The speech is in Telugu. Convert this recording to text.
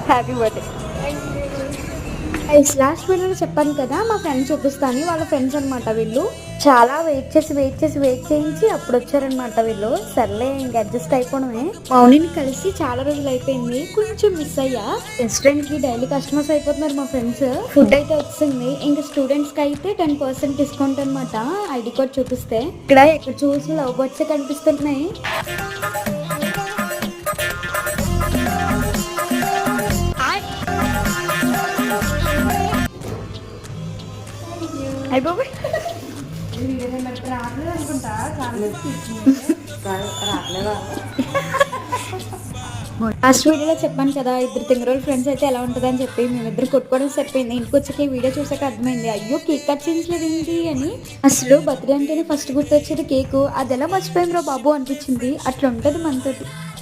Happy birthday. లాస్ట్ వీడియోలో చెప్పాను కదా మా ఫ్రెండ్స్ చూపిస్తాను, వాళ్ళ ఫ్రెండ్స్ అనమాట వీళ్ళు. చాలా వెయిట్ చేయించి అప్పుడు వచ్చారనమాట వీళ్ళు. సర్లే ఇంక అడ్జస్ట్ అయిపోవడమే. మౌనిని కలిసి చాలా రోజులు అయిపోయింది, కొంచెం మిస్ అయ్యా. రెస్టారెంట్ కి డైలీ కస్టమర్స్ అయిపోతున్నారు మా ఫ్రెండ్స్. ఫుడ్ అయితే వచ్చింది. ఇంకా స్టూడెంట్స్ కి అయితే 10% డిస్కౌంట్ అనమాట ఐడి కార్డ్ చూపిస్తే. ఇక్కడ చూసి లవ్ బర్డ్స్ కనిపిస్తున్నాయి. అయిపోయి లాస్ట్ వీడియోలో చెప్పాను కదా ఇద్దరు తింగరోళ్ళు ఫ్రెండ్స్ అయితే ఎలా ఉంటుందని చెప్పి. మేమిద్దరు కొట్టుకోవడం సరిపోయింది. ఇంటికి వచ్చాక ఈ వీడియో చూసాక అర్థమైంది, అయ్యో కేక్ కట్ చేయించలేదు ఏంటి అని. అసలు బర్త్డే అంటేనే ఫస్ట్ గుర్తొచ్చేది కేకు. అది ఎలా మర్చిపోయిందో బాబు అనిపించింది. అట్లా ఉంటది మనతోటి.